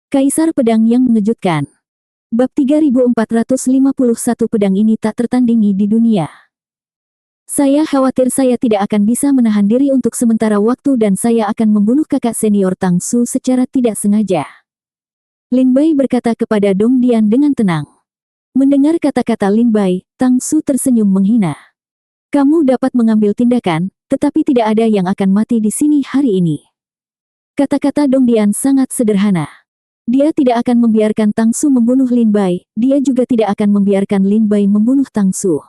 Kaisar Pedang yang Mengejutkan. Bab 3451. Pedang ini tak tertandingi di dunia. Saya khawatir saya tidak akan bisa menahan diri untuk sementara waktu dan saya akan membunuh kakak senior Tang Su secara tidak sengaja. Lin Bai berkata kepada Dong Dian dengan tenang. Mendengar kata-kata Lin Bai, Tang Su tersenyum menghina. Kamu dapat mengambil tindakan, tetapi tidak ada yang akan mati di sini hari ini. Kata-kata Dong Dian sangat sederhana. Dia tidak akan membiarkan Tang Su membunuh Lin Bai, dia juga tidak akan membiarkan Lin Bai membunuh Tang Su.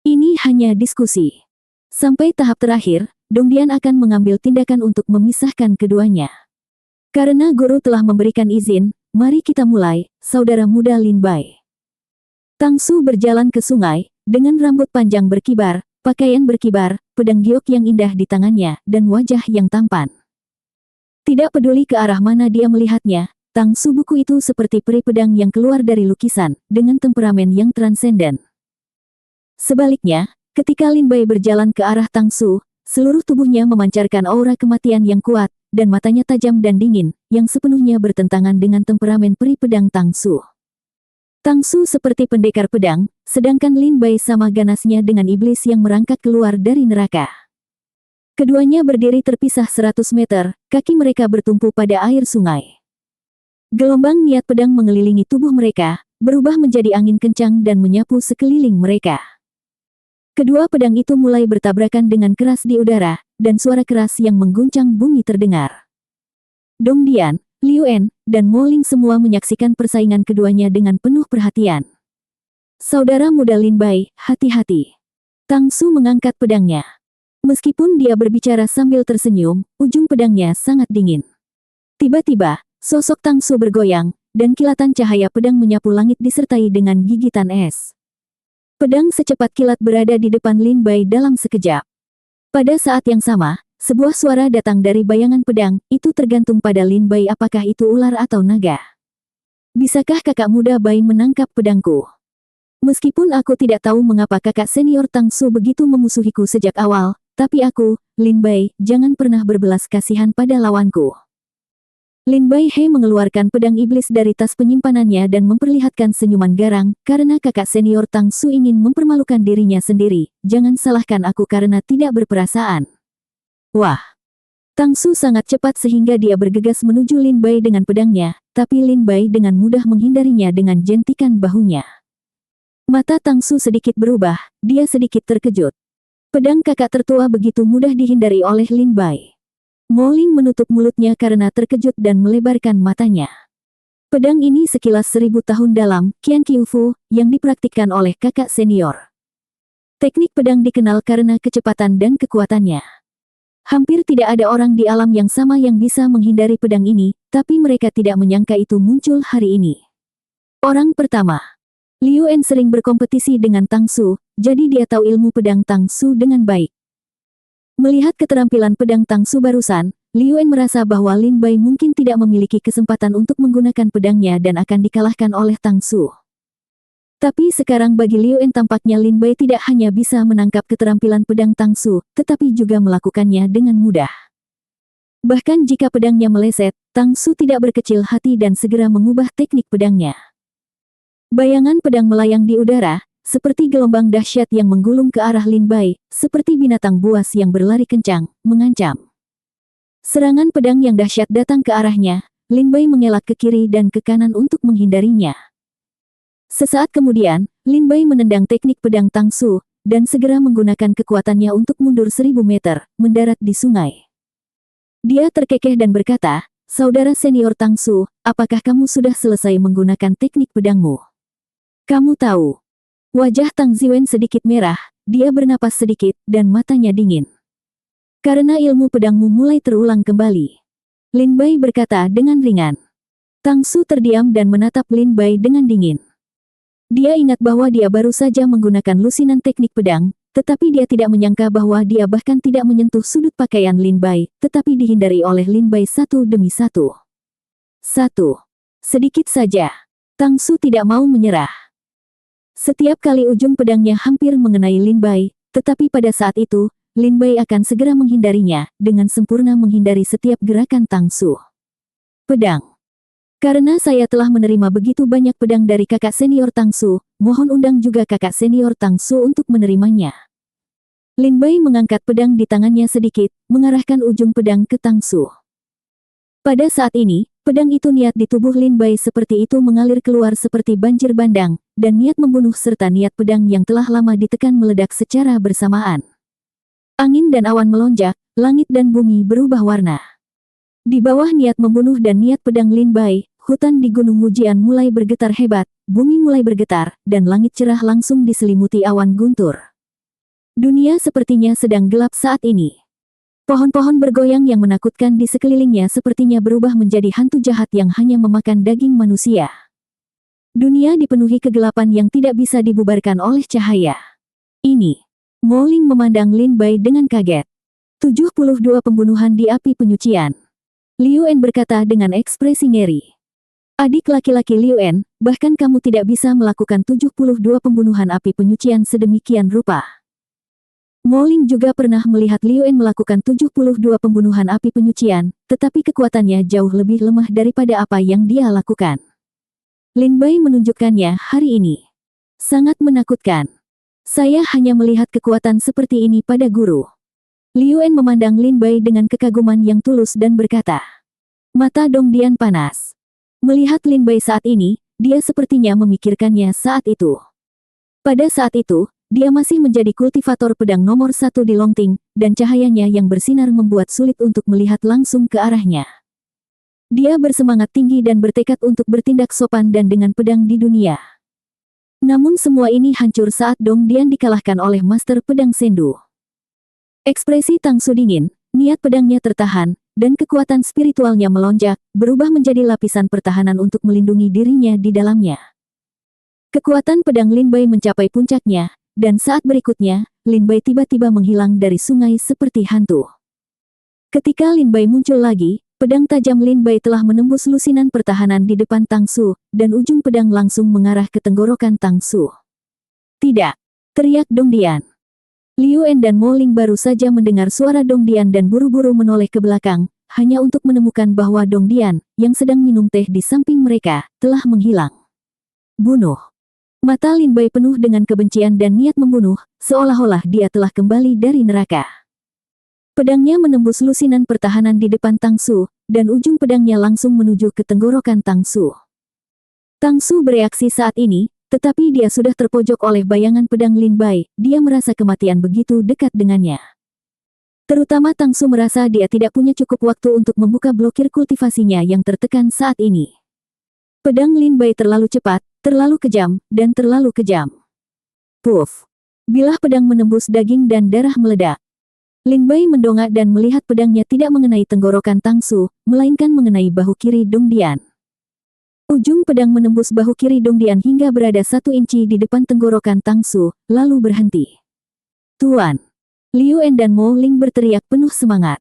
Ini hanya diskusi. Sampai tahap terakhir, Dong Dian akan mengambil tindakan untuk memisahkan keduanya. Karena guru telah memberikan izin, mari kita mulai, saudara muda Lin Bai. Tang Su berjalan ke sungai, dengan rambut panjang berkibar, pakaian berkibar, pedang giok yang indah di tangannya, dan wajah yang tampan. Tidak peduli ke arah mana dia melihatnya, Tang Su buku itu seperti peri pedang yang keluar dari lukisan, dengan temperamen yang transenden. Sebaliknya, ketika Lin Bai berjalan ke arah Tang Su, seluruh tubuhnya memancarkan aura kematian yang kuat, dan matanya tajam dan dingin, yang sepenuhnya bertentangan dengan temperamen peri pedang Tang Su. Tang Su seperti pendekar pedang, sedangkan Lin Bai sama ganasnya dengan iblis yang merangkak keluar dari neraka. Keduanya berdiri terpisah 100 meter, kaki mereka bertumpu pada air sungai. Gelombang niat pedang mengelilingi tubuh mereka, berubah menjadi angin kencang dan menyapu sekeliling mereka. Kedua pedang itu mulai bertabrakan dengan keras di udara, dan suara keras yang mengguncang bumi terdengar. Dong Dian, Liu En, dan Mo Ling semua menyaksikan persaingan keduanya dengan penuh perhatian. Saudara muda Lin Bai, hati-hati. Tang Su mengangkat pedangnya. Meskipun dia berbicara sambil tersenyum, ujung pedangnya sangat dingin. Tiba-tiba, sosok Tang Su bergoyang, dan kilatan cahaya pedang menyapu langit disertai dengan gigitan es. Pedang secepat kilat berada di depan Lin Bai dalam sekejap. Pada saat yang sama, sebuah suara datang dari bayangan pedang, itu tergantung pada Lin Bai apakah itu ular atau naga. Bisakah kakak muda Bai menangkap pedangku? Meskipun aku tidak tahu mengapa kakak senior Tang Su begitu memusuhiku sejak awal, tapi aku, Lin Bai, jangan pernah berbelas kasihan pada lawanku. Lin Bai He mengeluarkan pedang iblis dari tas penyimpanannya dan memperlihatkan senyuman garang, karena kakak senior Tang Su ingin mempermalukan dirinya sendiri, jangan salahkan aku karena tidak berperasaan. Wah! Tang Su sangat cepat sehingga dia bergegas menuju Lin Bai dengan pedangnya, tapi Lin Bai dengan mudah menghindarinya dengan jentikan bahunya. Mata Tang Su sedikit berubah, dia sedikit terkejut. Pedang kakak tertua begitu mudah dihindari oleh Lin Bai. Mo Ling menutup mulutnya karena terkejut dan melebarkan matanya. Pedang ini sekilas 1000 tahun dalam, Qian Qiu Fu, yang dipraktikkan oleh kakak senior. Teknik pedang dikenal karena kecepatan dan kekuatannya. Hampir tidak ada orang di alam yang sama yang bisa menghindari pedang ini, tapi mereka tidak menyangka itu muncul hari ini. Orang pertama. Liu En sering berkompetisi dengan Tang Su, jadi dia tahu ilmu pedang Tang Su dengan baik. Melihat keterampilan pedang Tang Su barusan, Liu En merasa bahwa Lin Bai mungkin tidak memiliki kesempatan untuk menggunakan pedangnya dan akan dikalahkan oleh Tang Su. Tapi sekarang bagi Liu En tampaknya Lin Bai tidak hanya bisa menangkap keterampilan pedang Tang Su, tetapi juga melakukannya dengan mudah. Bahkan jika pedangnya meleset, Tang Su tidak berkecil hati dan segera mengubah teknik pedangnya. Bayangan pedang melayang di udara, seperti gelombang dahsyat yang menggulung ke arah Lin Bai, seperti binatang buas yang berlari kencang, mengancam. Serangan pedang yang dahsyat datang ke arahnya, Lin Bai mengelak ke kiri dan ke kanan untuk menghindarinya. Sesaat kemudian, Lin Bai menendang teknik pedang Tang Su, dan segera menggunakan kekuatannya untuk mundur 1000 meter, mendarat di sungai. Dia terkekeh dan berkata, "Saudara senior Tang Su, apakah kamu sudah selesai menggunakan teknik pedangmu?" Kamu tahu. Wajah Tang Ziwen sedikit merah, dia bernapas sedikit, dan matanya dingin. Karena ilmu pedangmu mulai terulang kembali. Lin Bai berkata dengan ringan. Tang Su terdiam dan menatap Lin Bai dengan dingin. Dia ingat bahwa dia baru saja menggunakan lusinan teknik pedang, tetapi dia tidak menyangka bahwa dia bahkan tidak menyentuh sudut pakaian Lin Bai, tetapi dihindari oleh Lin Bai satu demi satu. Sedikit saja. Tang Su tidak mau menyerah. Setiap kali ujung pedangnya hampir mengenai Lin Bai, tetapi pada saat itu, Lin Bai akan segera menghindarinya, dengan sempurna menghindari setiap gerakan Tang Su. Pedang. Karena saya telah menerima begitu banyak pedang dari kakak senior Tang Su, mohon undang juga kakak senior Tang Su untuk menerimanya. Lin Bai mengangkat pedang di tangannya sedikit, mengarahkan ujung pedang ke Tang Su. Pada saat ini, pedang itu niat di tubuh Lin Bai seperti itu mengalir keluar seperti banjir bandang, dan niat membunuh serta niat pedang yang telah lama ditekan meledak secara bersamaan. Angin dan awan melonjak, langit dan bumi berubah warna. Di bawah niat membunuh dan niat pedang Lin Bai, hutan di Gunung Mujian mulai bergetar hebat, bumi mulai bergetar, dan langit cerah langsung diselimuti awan guntur. Dunia sepertinya sedang gelap saat ini. Pohon-pohon bergoyang yang menakutkan di sekelilingnya sepertinya berubah menjadi hantu jahat yang hanya memakan daging manusia. Dunia dipenuhi kegelapan yang tidak bisa dibubarkan oleh cahaya. Ini. Mo Ling memandang Lin Bai dengan kaget. 72 pembunuhan di api penyucian. Liu En berkata dengan ekspresi ngeri. Adik laki-laki Liu En, bahkan kamu tidak bisa melakukan 72 pembunuhan api penyucian sedemikian rupa. Mo Ling juga pernah melihat Liu En melakukan 72 pembunuhan api penyucian, tetapi kekuatannya jauh lebih lemah daripada apa yang dia lakukan. Lin Bai menunjukkannya hari ini. Sangat menakutkan. Saya hanya melihat kekuatan seperti ini pada guru. Liu En memandang Lin Bai dengan kekaguman yang tulus dan berkata. Mata Dong Dian panas. Melihat Lin Bai saat ini, dia sepertinya memikirkannya saat itu. Pada saat itu, dia masih menjadi kultivator pedang nomor 1 di Longting, dan cahayanya yang bersinar membuat sulit untuk melihat langsung ke arahnya. Dia bersemangat tinggi dan bertekad untuk bertindak sopan dan dengan pedang di dunia. Namun semua ini hancur saat Dong Dian dikalahkan oleh Master Pedang Sendu. Ekspresi Tang Su dingin, niat pedangnya tertahan, dan kekuatan spiritualnya melonjak, berubah menjadi lapisan pertahanan untuk melindungi dirinya di dalamnya. Kekuatan pedang Lin Bai mencapai puncaknya, dan saat berikutnya, Lin Bai tiba-tiba menghilang dari sungai seperti hantu. Ketika Lin Bai muncul lagi, pedang tajam Lin Bai telah menembus lusinan pertahanan di depan Tang Su, dan ujung pedang langsung mengarah ke tenggorokan Tang Su. Tidak! Teriak Dong Dian. Liu En dan Mo Ling baru saja mendengar suara Dong Dian dan buru-buru menoleh ke belakang, hanya untuk menemukan bahwa Dong Dian, yang sedang minum teh di samping mereka, telah menghilang. Bunuh! Mata Lin Bai penuh dengan kebencian dan niat membunuh, seolah-olah dia telah kembali dari neraka. Pedangnya menembus lusinan pertahanan di depan Tang Su, dan ujung pedangnya langsung menuju ke tenggorokan Tang Su. Tang Su bereaksi saat ini, tetapi dia sudah terpojok oleh bayangan pedang Lin Bai, dia merasa kematian begitu dekat dengannya. Terutama Tang Su merasa dia tidak punya cukup waktu untuk membuka blokir kultivasinya yang tertekan saat ini. Pedang Lin Bai terlalu cepat, terlalu kejam, dan terlalu kejam. Puff! Bilah pedang menembus daging dan darah meledak. Lin Bai mendongak dan melihat pedangnya tidak mengenai tenggorokan Tang Su, melainkan mengenai bahu kiri Dong Dian. Ujung pedang menembus bahu kiri Dong Dian hingga berada 1 inci di depan tenggorokan Tang Su, lalu berhenti. Tuan! Liu En dan Mo Ling berteriak penuh semangat.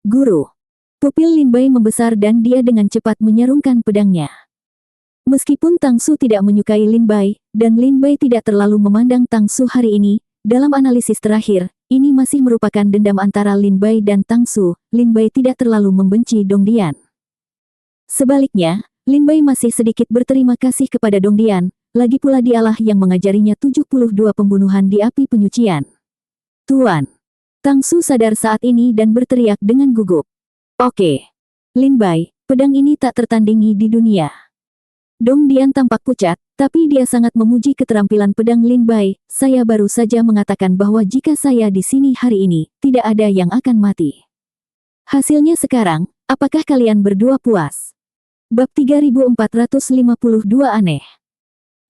Guru! Pupil Lin Bai membesar dan dia dengan cepat menyarungkan pedangnya. Meskipun Tang Su tidak menyukai Lin Bai, dan Lin Bai tidak terlalu memandang Tang Su hari ini, dalam analisis terakhir, ini masih merupakan dendam antara Lin Bai dan Tang Su. Lin Bai tidak terlalu membenci Dong Dian. Sebaliknya, Lin Bai masih sedikit berterima kasih kepada Dong Dian, lagi pula dialah yang mengajarinya 72 pembunuhan di api penyucian. Tuan! Tang Su sadar saat ini dan berteriak dengan gugup. Oke. Lin Bai, pedang ini tak tertandingi di dunia. Dong Dian tampak pucat, tapi dia sangat memuji keterampilan pedang Lin Bai. Saya baru saja mengatakan bahwa jika saya di sini hari ini, tidak ada yang akan mati. Hasilnya sekarang, apakah kalian berdua puas? Bab 3452 aneh.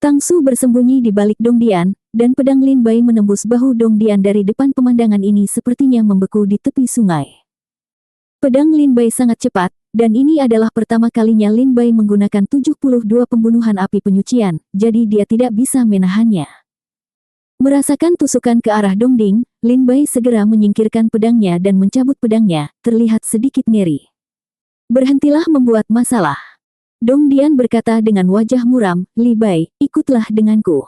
Tang Su bersembunyi di balik Dong Dian, dan pedang Lin Bai menembus bahu Dong Dian dari depan pemandangan ini sepertinya membeku di tepi sungai. Pedang Lin Bai sangat cepat, dan ini adalah pertama kalinya Lin Bai menggunakan 72 pembunuhan api penyucian, jadi dia tidak bisa menahannya. Merasakan tusukan ke arah Dong Ding, Lin Bai segera menyingkirkan pedangnya dan mencabut pedangnya, terlihat sedikit ngeri. Berhentilah membuat masalah. Dong Dian berkata dengan wajah muram, Li Bai, ikutlah denganku.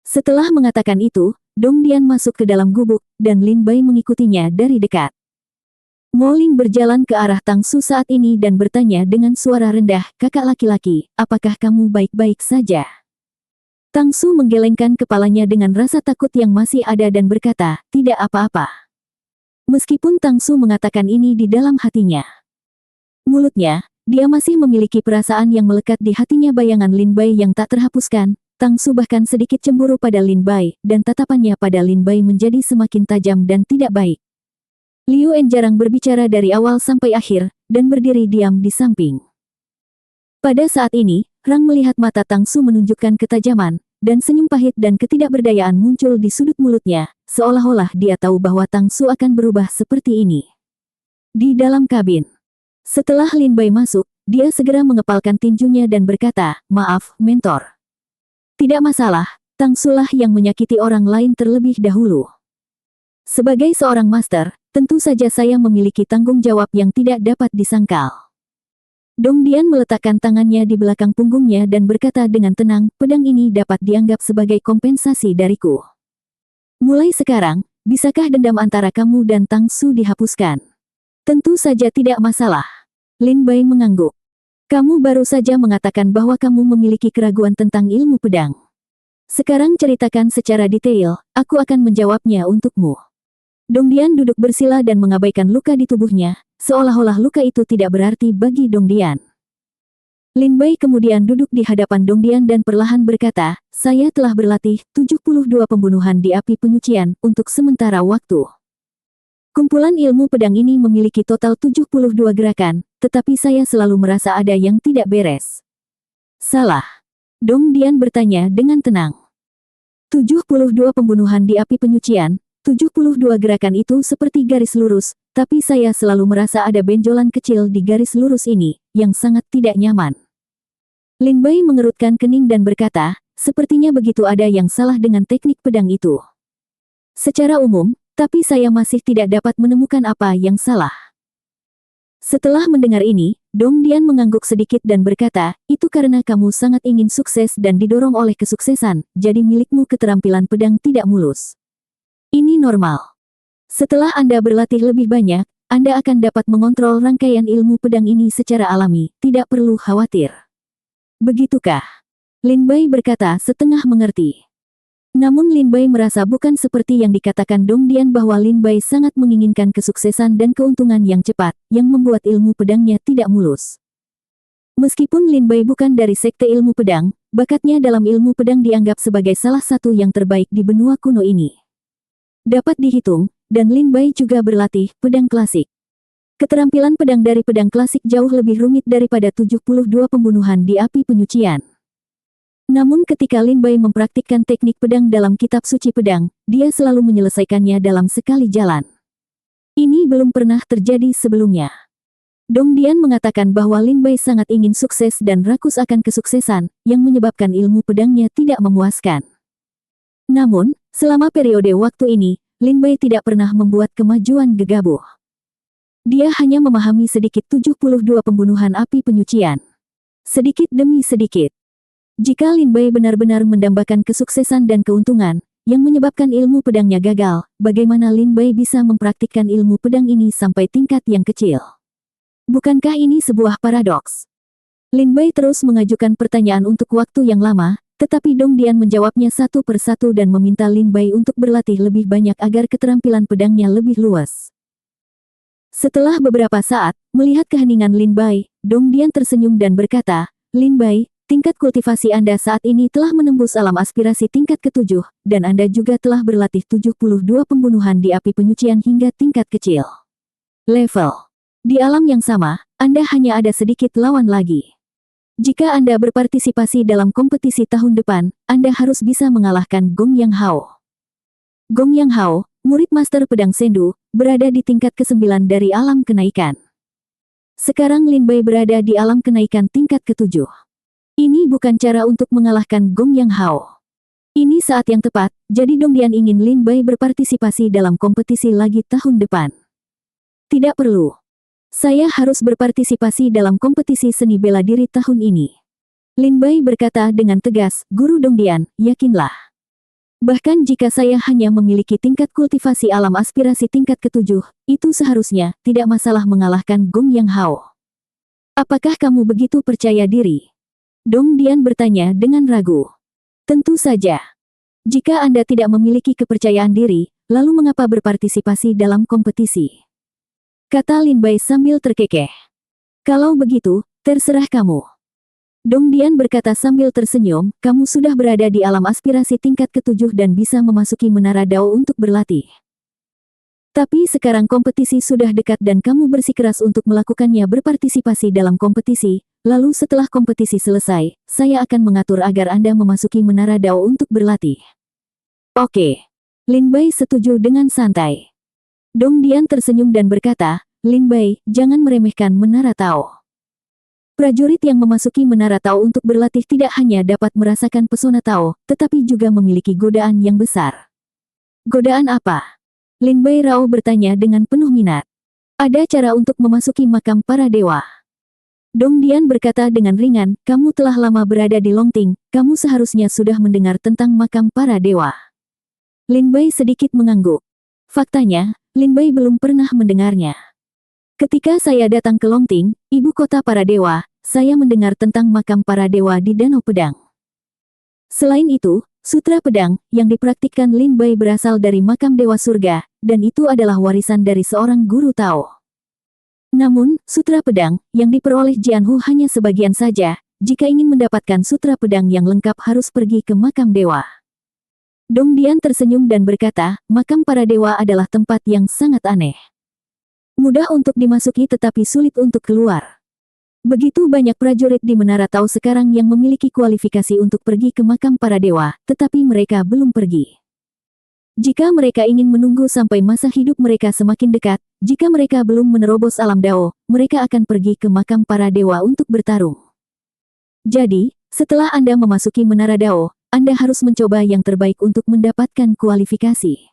Setelah mengatakan itu, Dong Dian masuk ke dalam gubuk, dan Lin Bai mengikutinya dari dekat. Mo Ling berjalan ke arah Tang Su saat ini dan bertanya dengan suara rendah, "Kakak laki-laki, apakah kamu baik-baik saja?" Tang Su menggelengkan kepalanya dengan rasa takut yang masih ada dan berkata, "Tidak apa-apa." Meskipun Tang Su mengatakan ini di dalam hatinya, mulutnya, dia masih memiliki perasaan yang melekat di hatinya bayangan Lin Bai yang tak terhapuskan. Tang Su bahkan sedikit cemburu pada Lin Bai, dan tatapannya pada Lin Bai menjadi semakin tajam dan tidak baik. Liu En jarang berbicara dari awal sampai akhir, dan berdiri diam di samping. Pada saat ini, Rang melihat mata Tang Su menunjukkan ketajaman, dan senyum pahit dan ketidakberdayaan muncul di sudut mulutnya, seolah-olah dia tahu bahwa Tang Su akan berubah seperti ini. Di dalam kabin, setelah Lin Bai masuk, dia segera mengepalkan tinjunya dan berkata, "Maaf, mentor. Tidak masalah, Tang Su lah yang menyakiti orang lain terlebih dahulu. Sebagai seorang master, tentu saja saya memiliki tanggung jawab yang tidak dapat disangkal." Dong Dian meletakkan tangannya di belakang punggungnya dan berkata dengan tenang, "Pedang ini dapat dianggap sebagai kompensasi dariku. Mulai sekarang, bisakah dendam antara kamu dan Tang Su dihapuskan?" "Tentu saja tidak masalah." Lin Bai mengangguk. "Kamu baru saja mengatakan bahwa kamu memiliki keraguan tentang ilmu pedang. Sekarang ceritakan secara detail, aku akan menjawabnya untukmu." Dong Dian duduk bersila dan mengabaikan luka di tubuhnya, seolah-olah luka itu tidak berarti bagi Dong Dian. Lin Bai kemudian duduk di hadapan Dong Dian dan perlahan berkata, "Saya telah berlatih 72 pembunuhan di api penyucian untuk sementara waktu. Kumpulan ilmu pedang ini memiliki total 72 gerakan, tetapi saya selalu merasa ada yang tidak beres." "Salah?" Dong Dian bertanya dengan tenang. 72 pembunuhan di api penyucian, 72 gerakan itu seperti garis lurus, tapi saya selalu merasa ada benjolan kecil di garis lurus ini, yang sangat tidak nyaman. Lin Bai mengerutkan kening dan berkata, "Sepertinya begitu ada yang salah dengan teknik pedang itu. Secara umum, tapi saya masih tidak dapat menemukan apa yang salah." Setelah mendengar ini, Dong Dian mengangguk sedikit dan berkata, "Itu karena kamu sangat ingin sukses dan didorong oleh kesuksesan, jadi milikmu keterampilan pedang tidak mulus. Ini normal. Setelah Anda berlatih lebih banyak, Anda akan dapat mengontrol rangkaian ilmu pedang ini secara alami, tidak perlu khawatir." "Begitukah?" Lin Bai berkata setengah mengerti. Namun Lin Bai merasa bukan seperti yang dikatakan Dong Dian bahwa Lin Bai sangat menginginkan kesuksesan dan keuntungan yang cepat, yang membuat ilmu pedangnya tidak mulus. Meskipun Lin Bai bukan dari sekte ilmu pedang, bakatnya dalam ilmu pedang dianggap sebagai salah satu yang terbaik di benua kuno ini. Dapat dihitung, dan Lin Bai juga berlatih pedang klasik. Keterampilan pedang dari pedang klasik jauh lebih rumit daripada 72 pembunuhan di api penyucian. Namun ketika Lin Bai mempraktikkan teknik pedang dalam kitab suci pedang, dia selalu menyelesaikannya dalam sekali jalan. Ini belum pernah terjadi sebelumnya. Dong Dian mengatakan bahwa Lin Bai sangat ingin sukses dan rakus akan kesuksesan, yang menyebabkan ilmu pedangnya tidak memuaskan. Namun, selama periode waktu ini, Lin Bai tidak pernah membuat kemajuan gegabah. Dia hanya memahami sedikit 72 pembunuhan api penyucian. Sedikit demi sedikit. Jika Lin Bai benar-benar mendambakan kesuksesan dan keuntungan, yang menyebabkan ilmu pedangnya gagal, bagaimana Lin Bai bisa mempraktikkan ilmu pedang ini sampai tingkat yang kecil? Bukankah ini sebuah paradoks? Lin Bai terus mengajukan pertanyaan untuk waktu yang lama, tetapi Dong Dian menjawabnya satu persatu dan meminta Lin Bai untuk berlatih lebih banyak agar keterampilan pedangnya lebih luas. Setelah beberapa saat, melihat keheningan Lin Bai, Dong Dian tersenyum dan berkata, "Lin Bai, tingkat kultivasi Anda saat ini telah menembus alam aspirasi tingkat ke-7, dan Anda juga telah berlatih 72 pembunuhan di api penyucian hingga tingkat kecil. Level. Di alam yang sama, Anda hanya ada sedikit lawan lagi. Jika Anda berpartisipasi dalam kompetisi tahun depan, Anda harus bisa mengalahkan Gong Yang Hao." Gong Yang Hao, murid master pedang sendu, berada di tingkat ke-9 dari alam kenaikan. Sekarang Lin Bai berada di alam kenaikan tingkat ke-7. Ini bukan cara untuk mengalahkan Gong Yang Hao. Ini saat yang tepat, jadi Dong Dian ingin Lin Bai berpartisipasi dalam kompetisi lagi tahun depan. "Tidak perlu. Saya harus berpartisipasi dalam kompetisi seni bela diri tahun ini." Lin Bai berkata dengan tegas, "Guru Dong Dian, yakinlah. Bahkan jika saya hanya memiliki tingkat kultivasi alam aspirasi tingkat ke-7, itu seharusnya tidak masalah mengalahkan Gong Yang Hao. Apakah kamu begitu percaya diri? Dong Dian bertanya dengan ragu. Tentu saja. Jika Anda tidak memiliki kepercayaan diri, lalu mengapa berpartisipasi dalam kompetisi? Kata Lin Bai sambil terkekeh. Kalau begitu, terserah kamu. Dong Dian berkata sambil tersenyum, kamu sudah berada di alam aspirasi tingkat ke-7 dan bisa memasuki Menara Dao untuk berlatih. Tapi sekarang kompetisi sudah dekat dan kamu bersikeras untuk melakukannya berpartisipasi dalam kompetisi, lalu setelah kompetisi selesai, saya akan mengatur agar Anda memasuki Menara Dao untuk berlatih. Oke. Lin Bai setuju dengan santai. Dong Dian tersenyum dan berkata, Lin Bai, jangan meremehkan Menara Tao. Prajurit yang memasuki Menara Tao untuk berlatih tidak hanya dapat merasakan pesona Tao, tetapi juga memiliki godaan yang besar. Godaan apa? Lin Bai Rao bertanya dengan penuh minat. Ada cara untuk memasuki makam para dewa. Dong Dian berkata dengan ringan, kamu telah lama berada di Longting, kamu seharusnya sudah mendengar tentang makam para dewa. Lin Bai sedikit mengangguk. Faktanya, Lin Bai belum pernah mendengarnya. Ketika saya datang ke Longting, ibu kota para dewa, saya mendengar tentang makam para dewa di Danau Pedang. Selain itu, sutra pedang yang dipraktikkan Lin Bai berasal dari makam dewa surga, dan itu adalah warisan dari seorang guru Tao. Namun, sutra pedang yang diperoleh Jianhu hanya sebagian saja. Jika ingin mendapatkan sutra pedang yang lengkap harus pergi ke makam dewa. Dong Dian tersenyum dan berkata, makam para dewa adalah tempat yang sangat aneh. Mudah untuk dimasuki tetapi sulit untuk keluar. Begitu banyak prajurit di Menara Tao sekarang yang memiliki kualifikasi untuk pergi ke makam para dewa, tetapi mereka belum pergi. Jika mereka ingin menunggu sampai masa hidup mereka semakin dekat, jika mereka belum menerobos alam Dao, mereka akan pergi ke makam para dewa untuk bertarung. Jadi, setelah Anda memasuki Menara Dao, Anda harus mencoba yang terbaik untuk mendapatkan kualifikasi.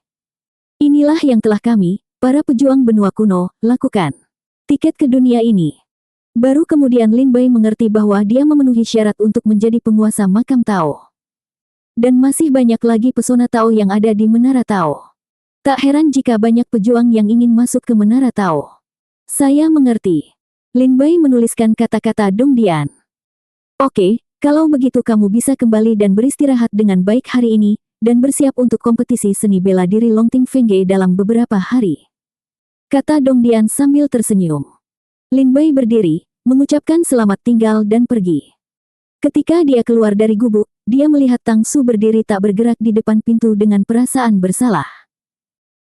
Inilah yang telah kami, para pejuang benua kuno, lakukan. Tiket ke dunia ini. Baru kemudian Lin Bai mengerti bahwa dia memenuhi syarat untuk menjadi penguasa makam Tao. Dan masih banyak lagi pesona Tao yang ada di Menara Tao. Tak heran jika banyak pejuang yang ingin masuk ke Menara Tao. Saya mengerti. Lin Bai menuliskan kata-kata Dong Dian. Oke, kalau begitu kamu bisa kembali dan beristirahat dengan baik hari ini, dan bersiap untuk kompetisi seni bela diri Longting Fengge dalam beberapa hari. Kata Dong Dian sambil tersenyum. Lin Bai berdiri, mengucapkan selamat tinggal dan pergi. Ketika dia keluar dari gubuk, dia melihat Tang Su berdiri tak bergerak di depan pintu dengan perasaan bersalah.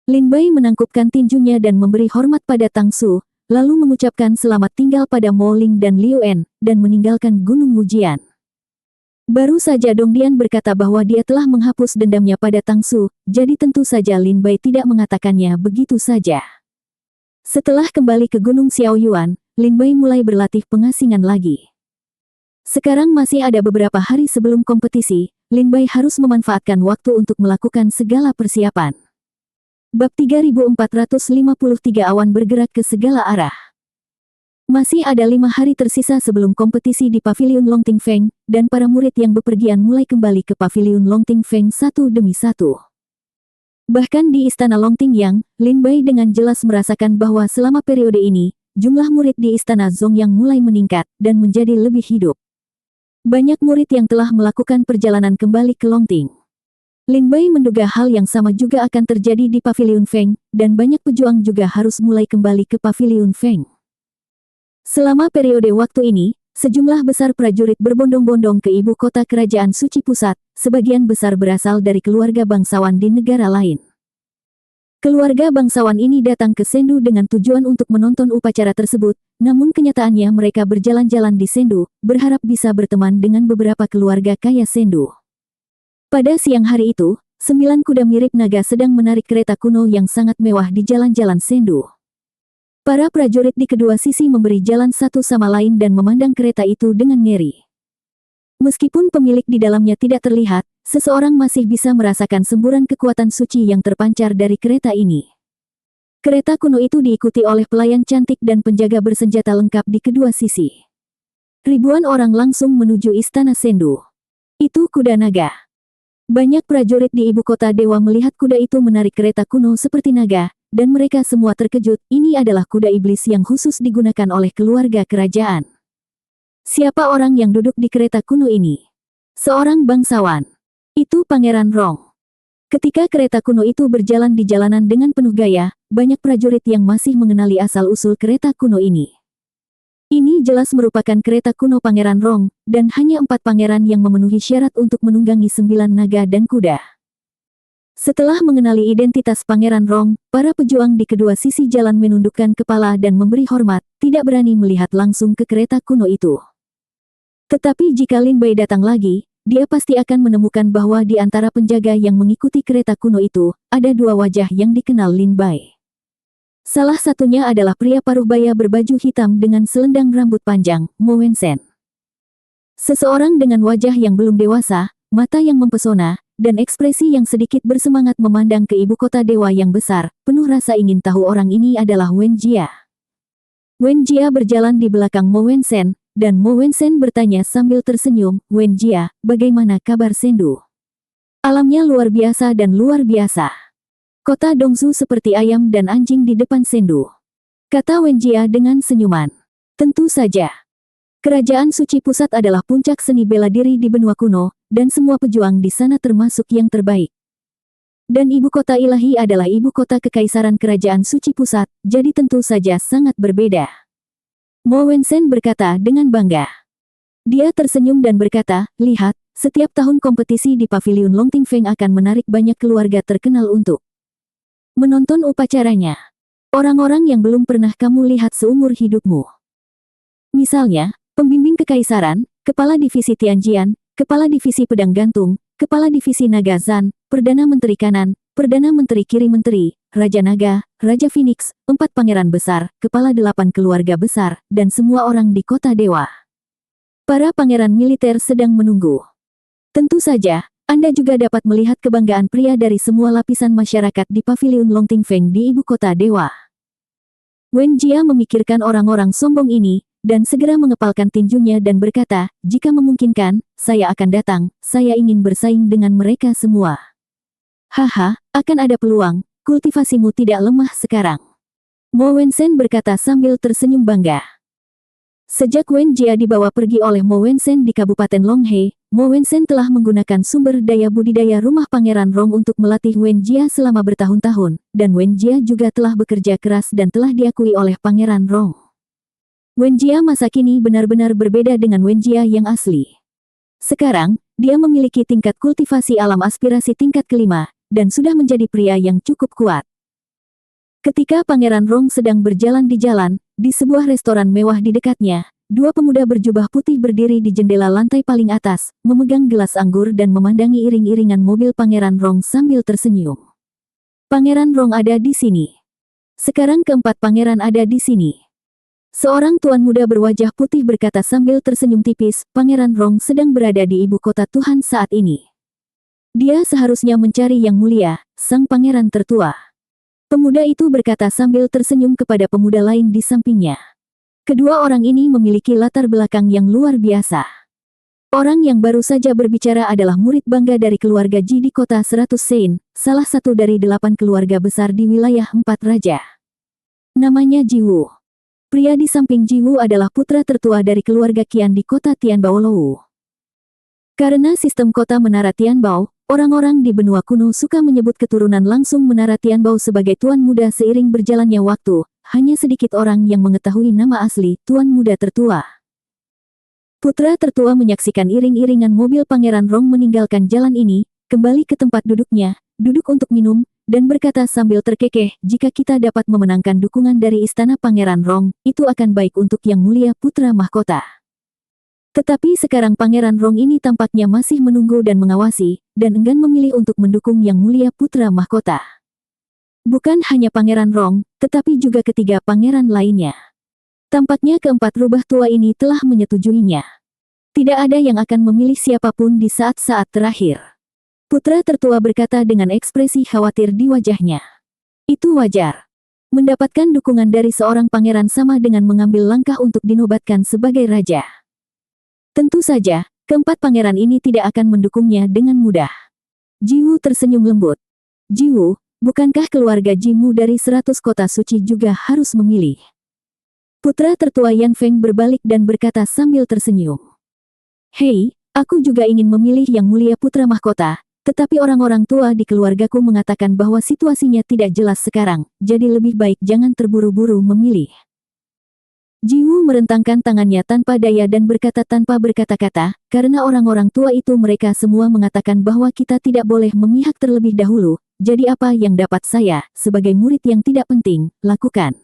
Lin Bai menangkupkan tinjunya dan memberi hormat pada Tang Su, lalu mengucapkan selamat tinggal pada Mo Ling dan Liu En, dan meninggalkan Gunung Mujian. Baru saja Dong Dian berkata bahwa dia telah menghapus dendamnya pada Tang Su, jadi tentu saja Lin Bai tidak mengatakannya begitu saja. Setelah kembali ke Gunung Xiaoyuan, Lin Bai mulai berlatih pengasingan lagi. Sekarang masih ada beberapa hari sebelum kompetisi, Lin Bai harus memanfaatkan waktu untuk melakukan segala persiapan. Bab 3453 awan bergerak ke segala arah. Masih ada 5 hari tersisa sebelum kompetisi di Paviliun Longting Feng, dan para murid yang bepergian mulai kembali ke Paviliun Longting Feng satu demi satu. Bahkan di Istana Longtingyang, Lin Bai dengan jelas merasakan bahwa selama periode ini, jumlah murid di Istana Zongyang mulai meningkat dan menjadi lebih hidup. Banyak murid yang telah melakukan perjalanan kembali ke Longting. Lin Bai menduga hal yang sama juga akan terjadi di Paviliun Feng, dan banyak pejuang juga harus mulai kembali ke Paviliun Feng. Selama periode waktu ini, sejumlah besar prajurit berbondong-bondong ke ibu kota kerajaan suci pusat, sebagian besar berasal dari keluarga bangsawan di negara lain. Keluarga bangsawan ini datang ke Sendu dengan tujuan untuk menonton upacara tersebut, namun kenyataannya mereka berjalan-jalan di Sendu, berharap bisa berteman dengan beberapa keluarga kaya Sendu. Pada siang hari itu, 9 kuda mirip naga sedang menarik kereta kuno yang sangat mewah di jalan-jalan Sendu. Para prajurit di kedua sisi memberi jalan satu sama lain dan memandang kereta itu dengan ngeri. Meskipun pemilik di dalamnya tidak terlihat, seseorang masih bisa merasakan semburan kekuatan suci yang terpancar dari kereta ini. Kereta kuno itu diikuti oleh pelayan cantik dan penjaga bersenjata lengkap di kedua sisi. Ribuan orang langsung menuju istana Sendu. Itu kuda naga. Banyak prajurit di ibu kota dewa melihat kuda itu menarik kereta kuno seperti naga, dan mereka semua terkejut. Ini adalah kuda iblis yang khusus digunakan oleh keluarga kerajaan. Siapa orang yang duduk di kereta kuno ini? Seorang bangsawan. Itu Pangeran Rong. Ketika kereta kuno itu berjalan di jalanan dengan penuh gaya, banyak prajurit yang masih mengenali asal-usul kereta kuno ini. Ini jelas merupakan kereta kuno Pangeran Rong, dan hanya 4 pangeran yang memenuhi syarat untuk menunggangi 9 naga dan kuda. Setelah mengenali identitas Pangeran Rong, para pejuang di kedua sisi jalan menundukkan kepala dan memberi hormat, tidak berani melihat langsung ke kereta kuno itu. Tetapi jika Lin Bai datang lagi, dia pasti akan menemukan bahwa di antara penjaga yang mengikuti kereta kuno itu, ada 2 wajah yang dikenal Lin Bai. Salah satunya adalah pria paruh baya berbaju hitam dengan selendang rambut panjang, Mo Wensen. Seseorang dengan wajah yang belum dewasa, mata yang mempesona, dan ekspresi yang sedikit bersemangat memandang ke ibu kota dewa yang besar, penuh rasa ingin tahu. Orang ini adalah Wen Jia. Wen Jia berjalan di belakang Mo Wensen, dan Mo Wensen bertanya sambil tersenyum, "Wen Jia, bagaimana kabar Sendu?" Alamnya luar biasa dan luar biasa. Kota Dongsu seperti ayam dan anjing di depan Sendu, kata Wen Jia dengan senyuman. Tentu saja. Kerajaan Suci Pusat adalah puncak seni bela diri di benua kuno, dan semua pejuang di sana termasuk yang terbaik. Dan ibu kota ilahi adalah ibu kota kekaisaran kerajaan Suci Pusat, jadi tentu saja sangat berbeda. Mo Wensen berkata dengan bangga. Dia tersenyum dan berkata, "Lihat, setiap tahun kompetisi di Paviliun Longtingfeng akan menarik banyak keluarga terkenal untuk menonton upacaranya. Orang-orang yang belum pernah kamu lihat seumur hidupmu. Misalnya, pembimbing kekaisaran, kepala divisi Tianjian, kepala divisi pedang gantung, kepala divisi naga Zan, perdana menteri kanan, perdana menteri kiri menteri, raja naga, raja Phoenix, 4 pangeran besar, kepala 8 keluarga besar, dan semua orang di kota dewa. Para pangeran militer sedang menunggu. Tentu saja, Anda juga dapat melihat kebanggaan pria dari semua lapisan masyarakat di Paviliun Longtingfeng di ibu kota dewa." Wen Jia memikirkan orang-orang sombong ini, dan segera mengepalkan tinjunya dan berkata, "Jika memungkinkan, saya akan datang, saya ingin bersaing dengan mereka semua." "Haha, akan ada peluang, kultivasimu tidak lemah sekarang." Mo Wensen berkata sambil tersenyum bangga. Sejak Wen Jia dibawa pergi oleh Mo Wensen di Kabupaten Longhei, Mo Wensen telah menggunakan sumber daya budidaya rumah Pangeran Rong untuk melatih Wen Jia selama bertahun-tahun, dan Wen Jia juga telah bekerja keras dan telah diakui oleh Pangeran Rong. Wen Jia masa kini benar-benar berbeda dengan Wen Jia yang asli. Sekarang, dia memiliki tingkat kultivasi alam aspirasi tingkat kelima, dan sudah menjadi pria yang cukup kuat. Ketika Pangeran Rong sedang berjalan di jalan, di sebuah restoran mewah di dekatnya, 2 pemuda berjubah putih berdiri di jendela lantai paling atas, memegang gelas anggur dan memandangi iring-iringan mobil Pangeran Rong sambil tersenyum. "Pangeran Rong ada di sini. Sekarang keempat pangeran ada di sini." Seorang tuan muda berwajah putih berkata sambil tersenyum tipis, "Pangeran Rong sedang berada di ibu kota Tuhan saat ini. Dia seharusnya mencari yang mulia, sang pangeran tertua." Pemuda itu berkata sambil tersenyum kepada pemuda lain di sampingnya. Kedua orang ini memiliki latar belakang yang luar biasa. Orang yang baru saja berbicara adalah murid bangga dari keluarga Ji di kota 100 Sein, salah satu dari 8 keluarga besar di wilayah 4 raja. Namanya Ji Wu. Pria di samping Ji Wu adalah putra tertua dari keluarga Qian di kota Tianbao Lou. Karena sistem kota Menara Tianbao, orang-orang di benua kuno suka menyebut keturunan langsung Menara Tianbao sebagai Tuan Muda seiring berjalannya waktu, hanya sedikit orang yang mengetahui nama asli Tuan Muda tertua. Putra tertua menyaksikan iring-iringan mobil Pangeran Rong meninggalkan jalan ini, kembali ke tempat duduknya, duduk untuk minum, dan berkata sambil terkekeh, "Jika kita dapat memenangkan dukungan dari istana Pangeran Rong, itu akan baik untuk Yang Mulia Putra Mahkota." Tetapi sekarang Pangeran Rong ini tampaknya masih menunggu dan mengawasi, dan enggan memilih untuk mendukung Yang Mulia Putra Mahkota. Bukan hanya Pangeran Rong, tetapi juga ketiga pangeran lainnya. Tampaknya keempat rubah tua ini telah menyetujuinya. Tidak ada yang akan memilih siapapun di saat-saat terakhir. Putra tertua berkata dengan ekspresi khawatir di wajahnya. Itu wajar. Mendapatkan dukungan dari seorang pangeran sama dengan mengambil langkah untuk dinobatkan sebagai raja. Tentu saja, keempat pangeran ini tidak akan mendukungnya dengan mudah. Jiwu tersenyum lembut. Jiwu, bukankah keluarga Jimu dari 100 kota suci juga harus memilih? Putra tertua Yan Feng berbalik dan berkata sambil tersenyum. Hei, aku juga ingin memilih yang mulia putra mahkota, tetapi orang-orang tua di keluargaku mengatakan bahwa situasinya tidak jelas sekarang, jadi lebih baik jangan terburu-buru memilih. Jiwu merentangkan tangannya tanpa daya dan berkata tanpa berkata-kata, karena orang-orang tua itu mereka semua mengatakan bahwa kita tidak boleh memihak terlebih dahulu, jadi apa yang dapat saya, sebagai murid yang tidak penting, lakukan.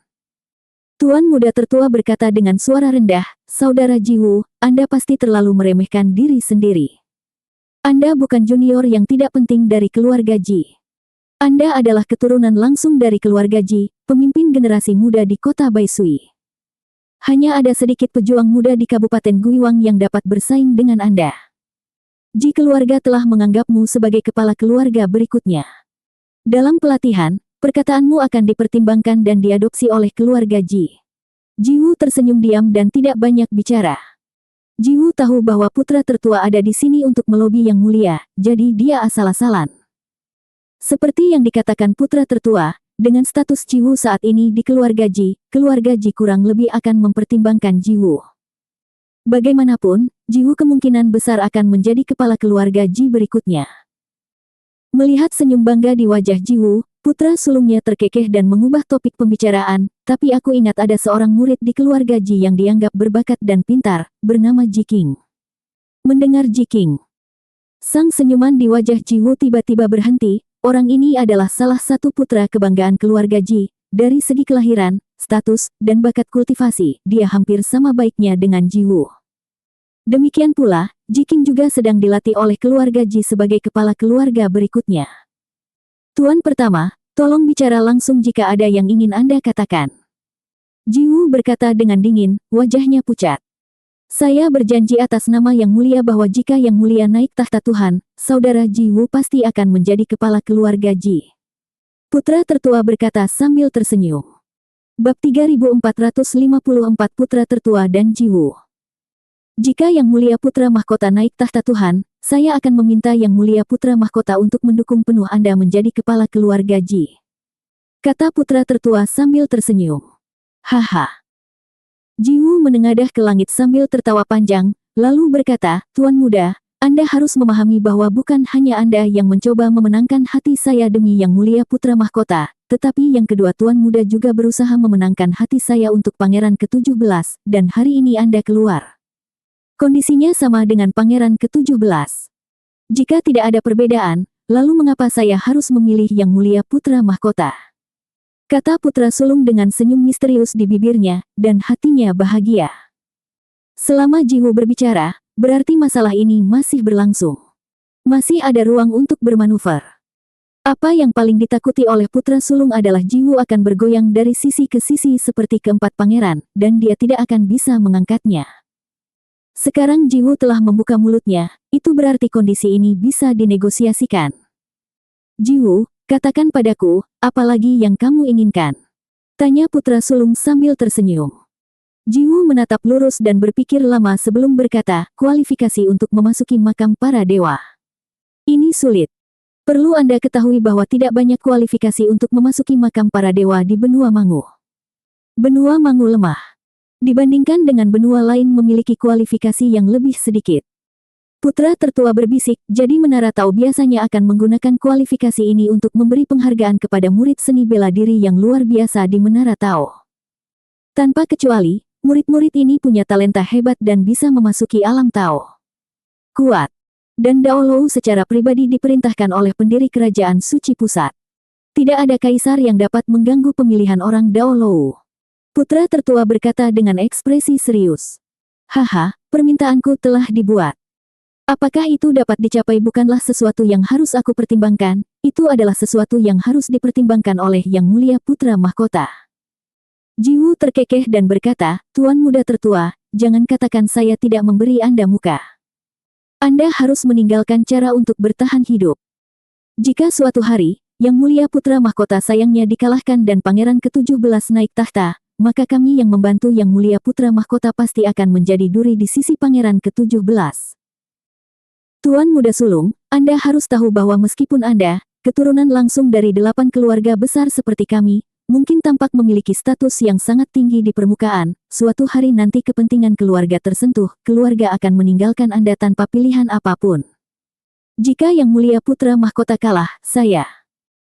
Tuan muda tertua berkata dengan suara rendah, Saudara Jiwu, Anda pasti terlalu meremehkan diri sendiri. Anda bukan junior yang tidak penting dari keluarga Ji. Anda adalah keturunan langsung dari keluarga Ji, pemimpin generasi muda di kota Baisui. Hanya ada sedikit pejuang muda di Kabupaten Guiwang yang dapat bersaing dengan Anda. Ji keluarga telah menganggapmu sebagai kepala keluarga berikutnya. Dalam pelatihan, perkataanmu akan dipertimbangkan dan diadopsi oleh keluarga Ji. Jiwu tersenyum diam dan tidak banyak bicara. Jiwu tahu bahwa putra tertua ada di sini untuk melobi yang mulia, jadi dia asal-asalan. Seperti yang dikatakan putra tertua, dengan status Jiwu saat ini di keluarga Ji kurang lebih akan mempertimbangkan Jiwu. Bagaimanapun, Jiwu kemungkinan besar akan menjadi kepala keluarga Ji berikutnya. Melihat senyum bangga di wajah Jiwu, putra sulungnya terkekeh dan mengubah topik pembicaraan, tapi aku ingat ada seorang murid di keluarga Ji yang dianggap berbakat dan pintar, bernama Ji King. Mendengar Ji King, sang senyuman di wajah Jiwu tiba-tiba berhenti, orang ini adalah salah satu putra kebanggaan keluarga Ji, dari segi kelahiran, status, dan bakat kultivasi, dia hampir sama baiknya dengan Jiwu. Demikian pula, Ji King juga sedang dilatih oleh keluarga Ji sebagai kepala keluarga berikutnya. Tuan pertama, tolong bicara langsung jika ada yang ingin Anda katakan. Jiwu berkata dengan dingin, wajahnya pucat. Saya berjanji atas nama Yang Mulia bahwa jika Yang Mulia naik tahta Tuhan, Saudara Jiwu pasti akan menjadi kepala keluarga Ji. Putra tertua berkata sambil tersenyum. Bab 3454 Putra Tertua dan Jiwu. Jika Yang Mulia Putra Mahkota naik tahta Tuhan, saya akan meminta Yang Mulia Putra Mahkota untuk mendukung penuh Anda menjadi kepala keluarga Ji. Kata putra tertua sambil tersenyum. Haha. Jiwu menengadah ke langit sambil tertawa panjang, lalu berkata, Tuan muda, Anda harus memahami bahwa bukan hanya Anda yang mencoba memenangkan hati saya demi Yang Mulia Putra Mahkota, tetapi yang kedua Tuan muda juga berusaha memenangkan hati saya untuk Pangeran ke-17, dan hari ini Anda keluar. Kondisinya sama dengan Pangeran ke-17. Jika tidak ada perbedaan, lalu mengapa saya harus memilih Yang Mulia Putra Mahkota? Kata putra sulung dengan senyum misterius di bibirnya, dan hatinya bahagia. Selama Jiwu berbicara, berarti masalah ini masih berlangsung. Masih ada ruang untuk bermanuver. Apa yang paling ditakuti oleh putra sulung adalah Jiwu akan bergoyang dari sisi ke sisi seperti keempat pangeran, dan dia tidak akan bisa mengangkatnya. Sekarang Jiwu telah membuka mulutnya, itu berarti kondisi ini bisa dinegosiasikan. Jiwu, katakan padaku, apa lagi yang kamu inginkan? Tanya putra sulung sambil tersenyum. Jiwu menatap lurus dan berpikir lama sebelum berkata, kualifikasi untuk memasuki makam para dewa. Ini sulit. Perlu Anda ketahui bahwa tidak banyak kualifikasi untuk memasuki makam para dewa di benua Mangu. Benua Mangu lemah. Dibandingkan dengan benua lain memiliki kualifikasi yang lebih sedikit. Putra tertua berbisik, jadi Menara Tao biasanya akan menggunakan kualifikasi ini untuk memberi penghargaan kepada murid seni bela diri yang luar biasa di Menara Tao. Tanpa kecuali, murid-murid ini punya talenta hebat dan bisa memasuki alam Tao. Kuat. Dan Dao Lou secara pribadi diperintahkan oleh pendiri kerajaan suci pusat. Tidak ada kaisar yang dapat mengganggu pemilihan orang Dao Lou. Putra tertua berkata dengan ekspresi serius. Haha, permintaanku telah dibuat. Apakah itu dapat dicapai bukanlah sesuatu yang harus aku pertimbangkan, itu adalah sesuatu yang harus dipertimbangkan oleh Yang Mulia Putra Mahkota. Jiwu terkekeh dan berkata, Tuan muda tertua, jangan katakan saya tidak memberi Anda muka. Anda harus meninggalkan cara untuk bertahan hidup. Jika suatu hari, Yang Mulia Putra Mahkota sayangnya dikalahkan dan Pangeran ke-17 naik tahta, maka kami yang membantu Yang Mulia Putra Mahkota pasti akan menjadi duri di sisi Pangeran ke-17. Tuan Muda Sulung, Anda harus tahu bahwa meskipun Anda, keturunan langsung dari 8 keluarga besar seperti kami, mungkin tampak memiliki status yang sangat tinggi di permukaan, suatu hari nanti kepentingan keluarga tersentuh, keluarga akan meninggalkan Anda tanpa pilihan apapun. Jika Yang Mulia Putra Mahkota kalah, saya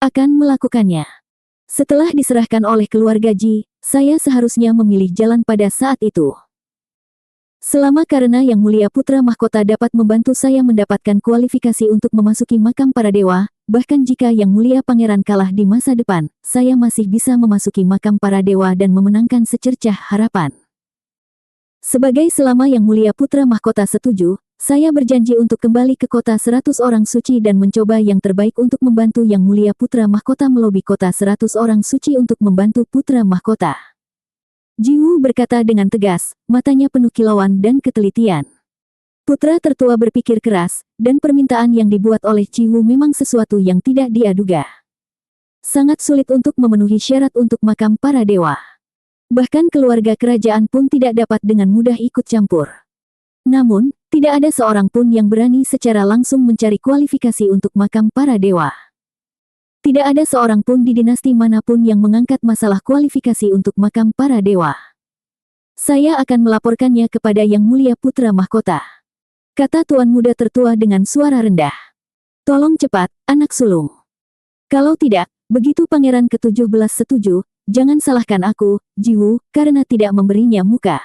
akan melakukannya. Setelah diserahkan oleh keluarga Ji, saya seharusnya memilih jalan pada saat itu. Selama karena Yang Mulia Putra Mahkota dapat membantu saya mendapatkan kualifikasi untuk memasuki makam para dewa, bahkan jika Yang Mulia Pangeran kalah di masa depan, saya masih bisa memasuki makam para dewa dan memenangkan secercah harapan. Sebagai selama Yang Mulia Putra Mahkota setuju, saya berjanji untuk kembali ke kota 100 orang suci dan mencoba yang terbaik untuk membantu Yang Mulia Putra Mahkota melobi kota 100 orang suci untuk membantu Putra Mahkota. Jiwu berkata dengan tegas, matanya penuh kilauan dan ketelitian. Putra tertua berpikir keras, dan permintaan yang dibuat oleh Jiwu memang sesuatu yang tidak dia duga. Sangat sulit untuk memenuhi syarat untuk makam para dewa. Bahkan keluarga kerajaan pun tidak dapat dengan mudah ikut campur. Namun, tidak ada seorang pun yang berani secara langsung mencari kualifikasi untuk makam para dewa. Tidak ada seorang pun di dinasti manapun yang mengangkat masalah kualifikasi untuk makam para dewa. Saya akan melaporkannya kepada Yang Mulia Putra Mahkota, kata Tuan Muda tertua dengan suara rendah. Tolong cepat, anak sulung. Kalau tidak, begitu Pangeran ke-17 setuju, jangan salahkan aku, Jiwu, karena tidak memberinya muka,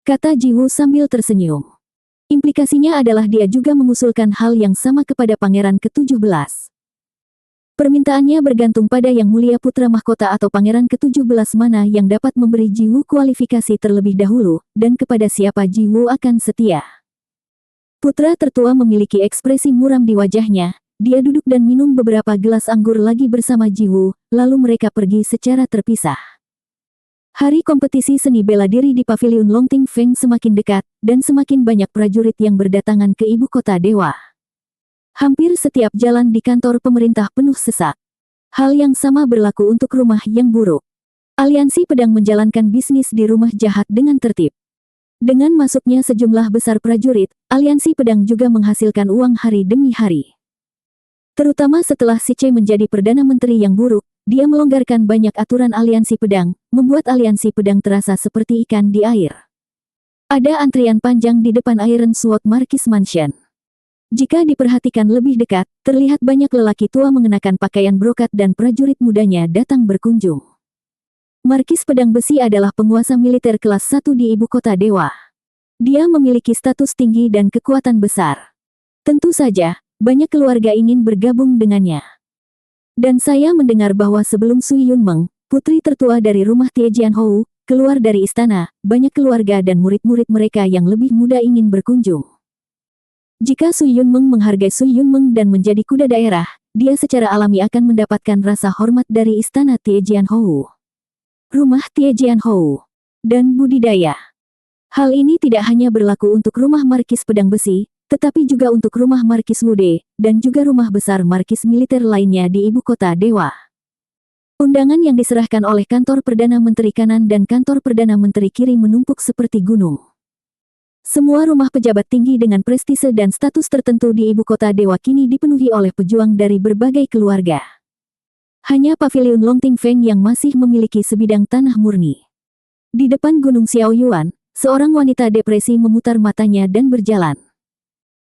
kata Jiwu sambil tersenyum. Implikasinya adalah dia juga mengusulkan hal yang sama kepada Pangeran ke-17. Permintaannya bergantung pada Yang Mulia Putra Mahkota atau Pangeran ke-17 mana yang dapat memberi Jiwu kualifikasi terlebih dahulu, dan kepada siapa Jiwu akan setia. Putra tertua memiliki ekspresi muram di wajahnya, dia duduk dan minum beberapa gelas anggur lagi bersama Jiwu, lalu mereka pergi secara terpisah. Hari kompetisi seni bela diri di Paviliun Longting Feng semakin dekat, dan semakin banyak prajurit yang berdatangan ke ibu kota dewa. Hampir setiap jalan di kantor pemerintah penuh sesak. Hal yang sama berlaku untuk rumah yang buruk. Aliansi Pedang menjalankan bisnis di rumah jahat dengan tertib. Dengan masuknya sejumlah besar prajurit, Aliansi Pedang juga menghasilkan uang hari demi hari. Terutama setelah Si Ce menjadi Perdana Menteri yang buruk, dia melonggarkan banyak aturan Aliansi Pedang, membuat Aliansi Pedang terasa seperti ikan di air. Ada antrian panjang di depan Iron Sword Marquis Mansion. Jika diperhatikan lebih dekat, terlihat banyak lelaki tua mengenakan pakaian brokat dan prajurit mudanya datang berkunjung. Markis Pedang Besi adalah penguasa militer kelas 1 di ibu kota dewa. Dia memiliki status tinggi dan kekuatan besar. Tentu saja, banyak keluarga ingin bergabung dengannya. Dan saya mendengar bahwa sebelum Sui Yunmeng, putri tertua dari rumah Tie Jianhou, keluar dari istana, banyak keluarga dan murid-murid mereka yang lebih muda ingin berkunjung. Jika Sui Yunmeng menghargai Sui Yunmeng dan menjadi kuda daerah, dia secara alami akan mendapatkan rasa hormat dari istana Tie Jianhou, rumah Tie Jianhou, dan budidaya. Hal ini tidak hanya berlaku untuk rumah Markis Pedang Besi, tetapi juga untuk rumah Markis Wude, dan juga rumah besar Markis militer lainnya di ibu kota dewa. Undangan yang diserahkan oleh kantor Perdana Menteri kanan dan kantor Perdana Menteri kiri menumpuk seperti gunung. Semua rumah pejabat tinggi dengan prestise dan status tertentu di ibu kota dewa kini dipenuhi oleh pejuang dari berbagai keluarga. Hanya Paviliun Longting Feng yang masih memiliki sebidang tanah murni. Di depan Gunung Xiaoyuan, seorang wanita depresi memutar matanya dan berjalan.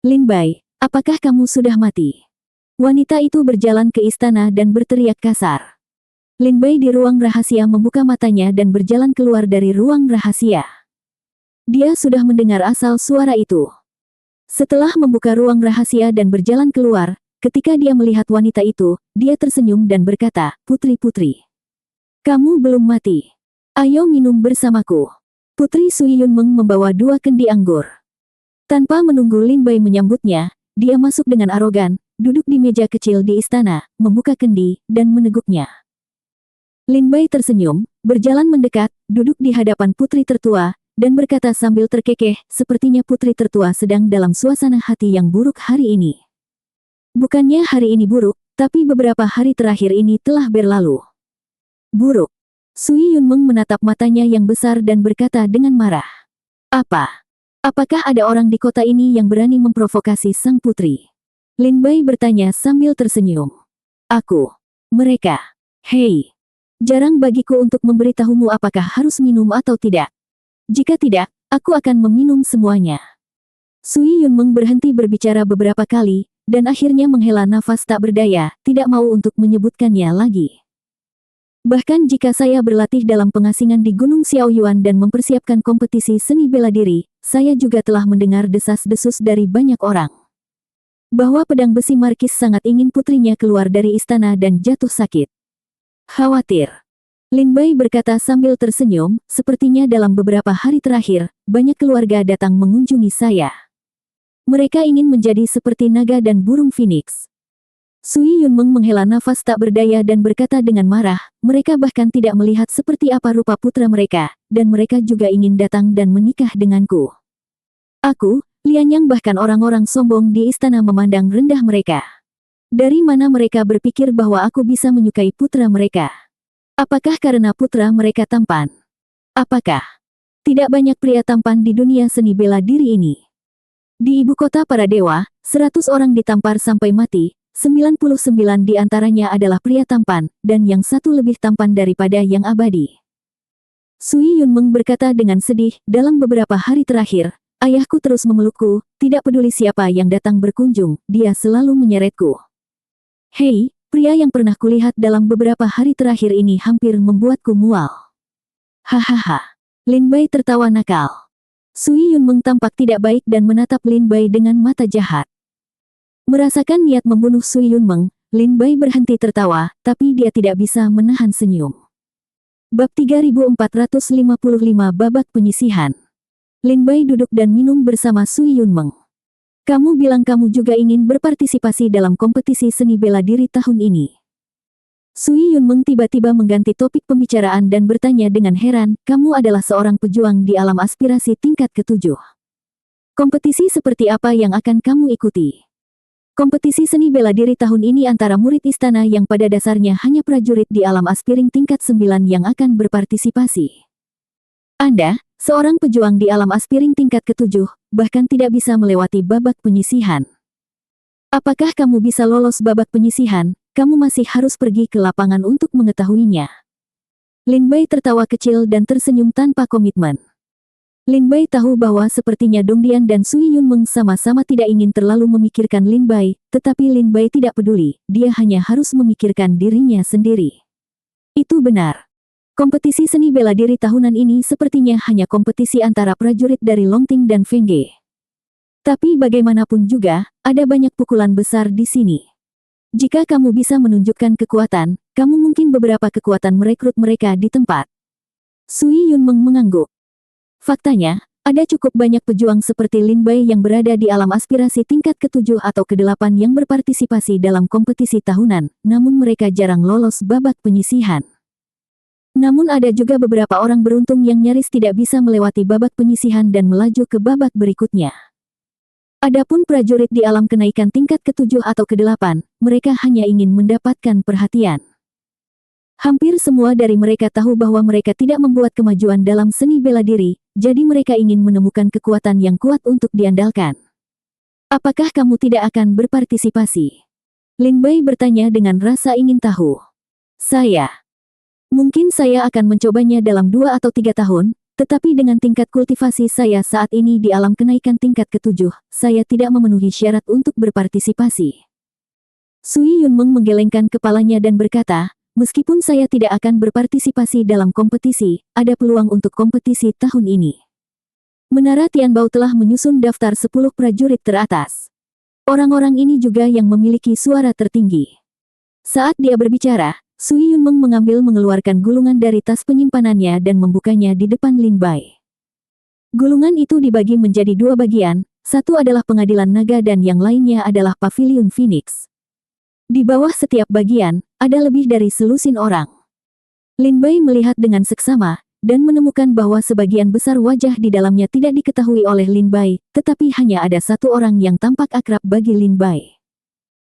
Lin Bai, apakah kamu sudah mati? Wanita itu berjalan ke istana dan berteriak kasar. Lin Bai di ruang rahasia membuka matanya dan berjalan keluar dari ruang rahasia. Dia sudah mendengar asal suara itu. Setelah membuka ruang rahasia dan berjalan keluar, ketika dia melihat wanita itu, dia tersenyum dan berkata, "Putri-putri, kamu belum mati. Ayo minum bersamaku." Putri Sui Yunmeng membawa 2 kendi anggur. Tanpa menunggu Lin Bai menyambutnya, dia masuk dengan arogan, duduk di meja kecil di istana, membuka kendi, dan meneguknya. Lin Bai tersenyum, berjalan mendekat, duduk di hadapan putri tertua, dan berkata sambil terkekeh, sepertinya putri tertua sedang dalam suasana hati yang buruk hari ini. Bukannya hari ini buruk, tapi beberapa hari terakhir ini telah berlalu buruk. Sui Yunmeng menatap matanya yang besar dan berkata dengan marah. Apa? Apakah ada orang di kota ini yang berani memprovokasi sang putri? Lin Bai bertanya sambil tersenyum. Aku. Mereka. Hei. Jarang bagiku untuk memberitahumu apakah harus minum atau tidak. Jika tidak, aku akan meminum semuanya. Sui Yunmeng berhenti berbicara beberapa kali, dan akhirnya menghela nafas tak berdaya, tidak mau untuk menyebutkannya lagi. Bahkan jika saya berlatih dalam pengasingan di Gunung Xiaoyuan dan mempersiapkan kompetisi seni bela diri, saya juga telah mendengar desas-desus dari banyak orang. Bahwa pedang besi Markis sangat ingin putrinya keluar dari istana dan jatuh sakit. Khawatir. Lin Bai berkata sambil tersenyum, sepertinya dalam beberapa hari terakhir, banyak keluarga datang mengunjungi saya. Mereka ingin menjadi seperti naga dan burung phoenix. Sui Yunmeng menghela nafas tak berdaya dan berkata dengan marah, mereka bahkan tidak melihat seperti apa rupa putra mereka, dan mereka juga ingin datang dan menikah denganku. Aku, Lianyang bahkan orang-orang sombong di istana memandang rendah mereka. Dari mana mereka berpikir bahwa aku bisa menyukai putra mereka? Apakah karena putra mereka tampan? Apakah tidak banyak pria tampan di dunia seni bela diri ini? Di ibu kota para dewa, 100 orang ditampar sampai mati, 99 di antaranya adalah pria tampan, dan yang satu lebih tampan daripada yang abadi. Sui Yunmeng berkata dengan sedih, dalam beberapa hari terakhir, ayahku terus memelukku, tidak peduli siapa yang datang berkunjung, dia selalu menyeretku. Hei, pria yang pernah kulihat dalam beberapa hari terakhir ini hampir membuatku mual. Hahaha. Lin Bai tertawa nakal. Sui Yunmeng tampak tidak baik dan menatap Lin Bai dengan mata jahat. Merasakan niat membunuh Sui Yunmeng, Lin Bai berhenti tertawa, tapi dia tidak bisa menahan senyum. Bab 3455 Babak Penyisihan. Lin Bai duduk dan minum bersama Sui Yunmeng. Kamu bilang kamu juga ingin berpartisipasi dalam kompetisi seni bela diri tahun ini. Sui Yunmeng tiba-tiba mengganti topik pembicaraan dan bertanya dengan heran, kamu adalah seorang pejuang di alam aspirasi tingkat ke-7. Kompetisi seperti apa yang akan kamu ikuti? Kompetisi seni bela diri tahun ini antara murid istana yang pada dasarnya hanya prajurit di alam aspiring tingkat 9 yang akan berpartisipasi. Anda, seorang pejuang di alam aspiring tingkat ke-7, bahkan tidak bisa melewati babak penyisihan. Apakah kamu bisa lolos babak penyisihan? Kamu masih harus pergi ke lapangan untuk mengetahuinya. Lin Bai tertawa kecil dan tersenyum tanpa komitmen. Lin Bai tahu bahwa sepertinya Dongdian dan Sui Yunmeng sama-sama tidak ingin terlalu memikirkan Lin Bai, tetapi Lin Bai tidak peduli, dia hanya harus memikirkan dirinya sendiri. Itu benar. Kompetisi seni bela diri tahunan ini sepertinya hanya kompetisi antara prajurit dari Longting dan Fengge. Tapi bagaimanapun juga, ada banyak pukulan besar di sini. Jika kamu bisa menunjukkan kekuatan, kamu mungkin beberapa kekuatan merekrut mereka di tempat. Sui Yunmeng mengangguk. Faktanya, ada cukup banyak pejuang seperti Lin Bai yang berada di alam aspirasi tingkat ke-7 atau ke-8 yang berpartisipasi dalam kompetisi tahunan, namun mereka jarang lolos babak penyisihan. Namun ada juga beberapa orang beruntung yang nyaris tidak bisa melewati babak penyisihan dan melaju ke babak berikutnya. Adapun prajurit di alam kenaikan tingkat ke-7 atau ke-8, mereka hanya ingin mendapatkan perhatian. Hampir semua dari mereka tahu bahwa mereka tidak membuat kemajuan dalam seni bela diri, jadi mereka ingin menemukan kekuatan yang kuat untuk diandalkan. Apakah kamu tidak akan berpartisipasi? Lin Bai bertanya dengan rasa ingin tahu. Mungkin saya akan mencobanya dalam 2 atau 3 tahun, tetapi dengan tingkat kultivasi saya saat ini di alam kenaikan tingkat ke-7, saya tidak memenuhi syarat untuk berpartisipasi. Sui Yunmeng menggelengkan kepalanya dan berkata, meskipun saya tidak akan berpartisipasi dalam kompetisi, ada peluang untuk kompetisi tahun ini. Menara Tianbao telah menyusun daftar 10 prajurit teratas. Orang-orang ini juga yang memiliki suara tertinggi. Saat dia berbicara, Sui Yunmeng mengeluarkan gulungan dari tas penyimpanannya dan membukanya di depan Lin Bai. Gulungan itu dibagi menjadi 2 bagian, satu adalah pengadilan naga dan yang lainnya adalah pavilion Phoenix. Di bawah setiap bagian, ada lebih dari selusin orang. Lin Bai melihat dengan seksama, dan menemukan bahwa sebagian besar wajah di dalamnya tidak diketahui oleh Lin Bai, tetapi hanya ada satu orang yang tampak akrab bagi Lin Bai.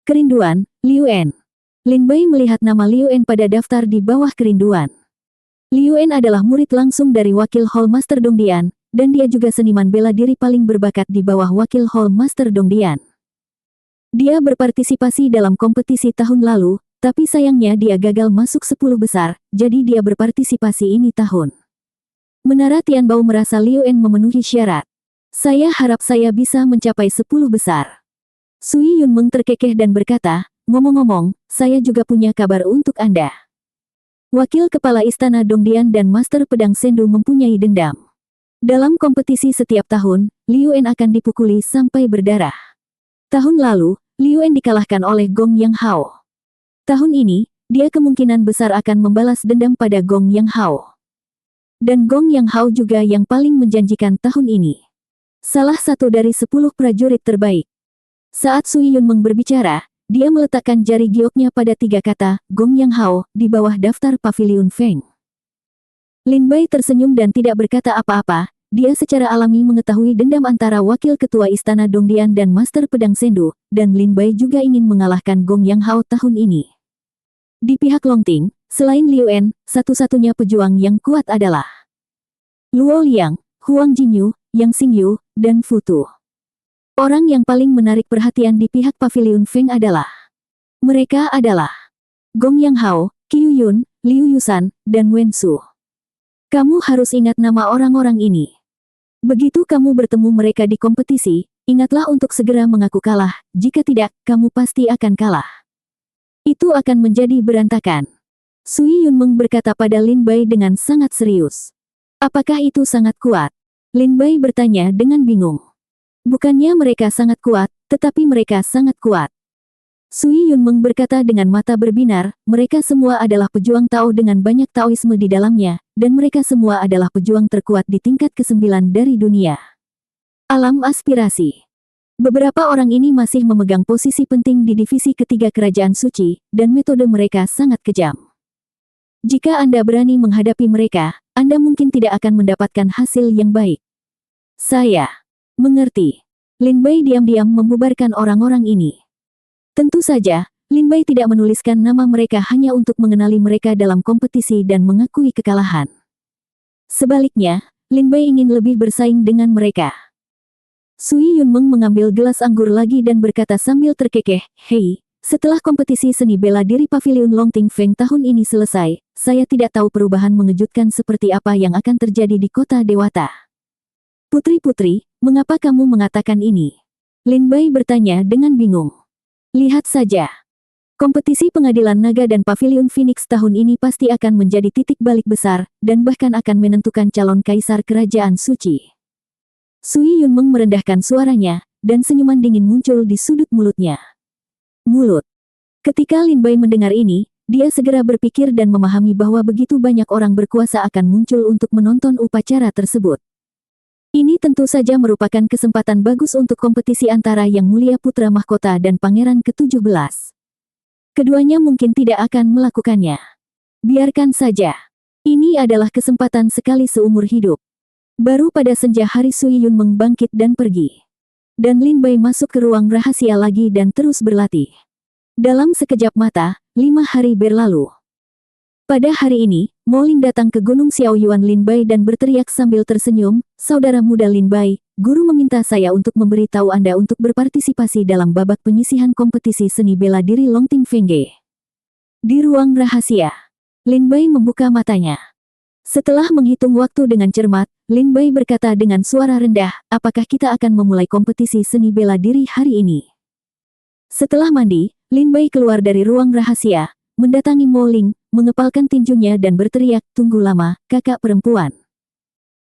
Kerinduan, Liu En. Lin Bai melihat nama Liu En pada daftar di bawah kerinduan. Liu En adalah murid langsung dari wakil Hall Master Dongdian, dan dia juga seniman bela diri paling berbakat di bawah wakil Hall Master Dongdian. Dia berpartisipasi dalam kompetisi tahun lalu, tapi sayangnya dia gagal masuk 10 besar, jadi dia berpartisipasi ini tahun. Menara Tianbao merasa Liu En memenuhi syarat. Saya harap saya bisa mencapai 10 besar. Sui Yunmeng terkekeh dan berkata, ngomong-ngomong, saya juga punya kabar untuk Anda. Wakil Kepala Istana Dongdian dan Master Pedang Sendu mempunyai dendam. Dalam kompetisi setiap tahun, Liu En akan dipukuli sampai berdarah. Tahun lalu, Liu En dikalahkan oleh Gong Yang Hao. Tahun ini, dia kemungkinan besar akan membalas dendam pada Gong Yang Hao. Dan Gong Yang Hao juga yang paling menjanjikan tahun ini. Salah satu dari 10 prajurit terbaik. Saat Sui Yunmeng berbicara, dia meletakkan jari gioknya pada 3 kata, Gong Yang Hao, di bawah daftar Paviliun Feng. Lin Bai tersenyum dan tidak berkata apa-apa, dia secara alami mengetahui dendam antara Wakil Ketua Istana Dongdian dan Master Pedang Sendu, dan Lin Bai juga ingin mengalahkan Gong Yang Hao tahun ini. Di pihak Longting, selain Liu En, satu-satunya pejuang yang kuat adalah Luo Liang, Huang Jinyu, Yang Xingyu, dan Fu Tu. Orang yang paling menarik perhatian di pihak Paviliun Feng adalah mereka adalah Gong Yang Hao, Qiu Yun, Liu Yusan, dan Wen Su. Kamu harus ingat nama orang-orang ini. Begitu kamu bertemu mereka di kompetisi, ingatlah untuk segera mengaku kalah, jika tidak, kamu pasti akan kalah. Itu akan menjadi berantakan. Sui Yunmeng berkata pada Lin Bai dengan sangat serius. Apakah itu sangat kuat? Lin Bai bertanya dengan bingung. Bukannya mereka sangat kuat, tetapi mereka sangat kuat. Sui Yunmeng berkata dengan mata berbinar, mereka semua adalah pejuang Tao dengan banyak Taoisme di dalamnya, dan mereka semua adalah pejuang terkuat di tingkat ke-9 dari dunia. Alam aspirasi. Beberapa orang ini masih memegang posisi penting di divisi ketiga Kerajaan Suci, dan metode mereka sangat kejam. Jika Anda berani menghadapi mereka, Anda mungkin tidak akan mendapatkan hasil yang baik. Saya mengerti. Lin Bai diam-diam membubarkan orang-orang ini. Tentu saja, Lin Bai tidak menuliskan nama mereka hanya untuk mengenali mereka dalam kompetisi dan mengakui kekalahan. Sebaliknya, Lin Bai ingin lebih bersaing dengan mereka. Sui Yunmeng mengambil gelas anggur lagi dan berkata sambil terkekeh, "Hei, setelah kompetisi seni bela diri Paviliun Longting Feng tahun ini selesai, saya tidak tahu perubahan mengejutkan seperti apa yang akan terjadi di kota Dewata." "Putri-putri, mengapa kamu mengatakan ini?" Lin Bai bertanya dengan bingung. "Lihat saja. Kompetisi pengadilan naga dan Paviliun Phoenix tahun ini pasti akan menjadi titik balik besar, dan bahkan akan menentukan calon kaisar kerajaan suci." Sui Yunmeng merendahkan suaranya, dan senyuman dingin muncul di sudut mulutnya. Mulut. Ketika Lin Bai mendengar ini, dia segera berpikir dan memahami bahwa begitu banyak orang berkuasa akan muncul untuk menonton upacara tersebut. Ini tentu saja merupakan kesempatan bagus untuk kompetisi antara Yang Mulia Putra Mahkota dan Pangeran ke-17. Keduanya mungkin tidak akan melakukannya. Biarkan saja. Ini adalah kesempatan sekali seumur hidup. Baru pada senja hari Sui Yunmeng bangkit dan pergi. Dan Lin Bai masuk ke ruang rahasia lagi dan terus berlatih. Dalam sekejap mata, 5 hari berlalu. Pada hari ini, Mo Ling datang ke Gunung Xiaoyuan Lin Bai dan berteriak sambil tersenyum, "Saudara muda Lin Bai, guru meminta saya untuk memberitahu Anda untuk berpartisipasi dalam babak penyisihan kompetisi seni bela diri Longting Fengge." Di ruang rahasia, Lin Bai membuka matanya. Setelah menghitung waktu dengan cermat, Lin Bai berkata dengan suara rendah, "Apakah kita akan memulai kompetisi seni bela diri hari ini?" Setelah mandi, Lin Bai keluar dari ruang rahasia, mendatangi Mo Ling, mengepalkan tinjunya dan berteriak, "Tunggu lama, kakak perempuan.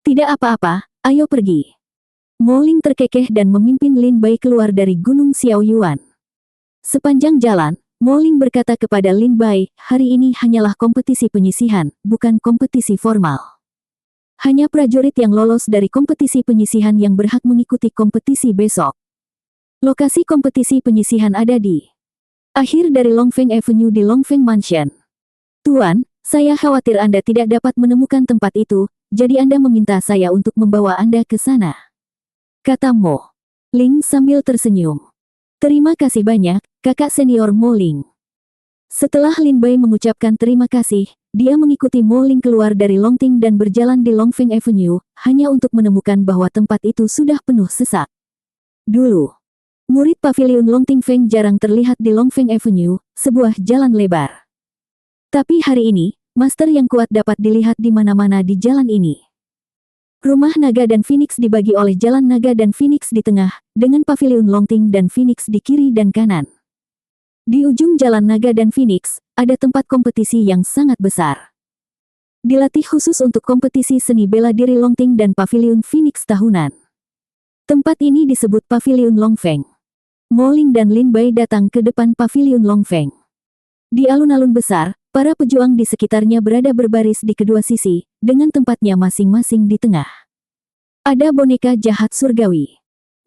Tidak apa-apa, ayo pergi." Mo Ling terkekeh dan memimpin Lin Bai keluar dari Gunung Xiaoyuan. Sepanjang jalan, Mo Ling berkata kepada Lin Bai, "Hari ini hanyalah kompetisi penyisihan, bukan kompetisi formal. Hanya prajurit yang lolos dari kompetisi penyisihan yang berhak mengikuti kompetisi besok. Lokasi kompetisi penyisihan ada di akhir dari Longfeng Avenue di Longfeng Mansion." "Tuan, saya khawatir Anda tidak dapat menemukan tempat itu, jadi Anda meminta saya untuk membawa Anda ke sana," kata Mo Ling sambil tersenyum. "Terima kasih banyak, kakak senior Mo Ling." Setelah Lin Bai mengucapkan terima kasih, dia mengikuti Mo Ling keluar dari Longting dan berjalan di Longfeng Avenue, hanya untuk menemukan bahwa tempat itu sudah penuh sesak. Dulu, murid pavilion Longting Feng jarang terlihat di Longfeng Avenue, sebuah jalan lebar. Tapi hari ini, master yang kuat dapat dilihat di mana-mana di jalan ini. Rumah Naga dan Phoenix dibagi oleh Jalan Naga dan Phoenix di tengah, dengan pavilion Longting dan Phoenix di kiri dan kanan. Di ujung Jalan Naga dan Phoenix, ada tempat kompetisi yang sangat besar. Dilatih khusus untuk kompetisi seni bela diri Longting dan pavilion Phoenix tahunan. Tempat ini disebut Pavilion Longfeng. Mo Ling dan Lin Bai datang ke depan Pavilion Longfeng. Di alun-alun besar, para pejuang di sekitarnya berada berbaris di kedua sisi, dengan tempatnya masing-masing di tengah. Ada boneka jahat surgawi.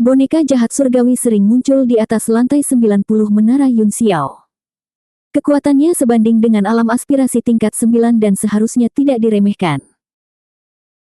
Boneka jahat surgawi sering muncul di atas lantai 90 Menara Yun Xiao. Kekuatannya sebanding dengan alam aspirasi tingkat 9 dan seharusnya tidak diremehkan.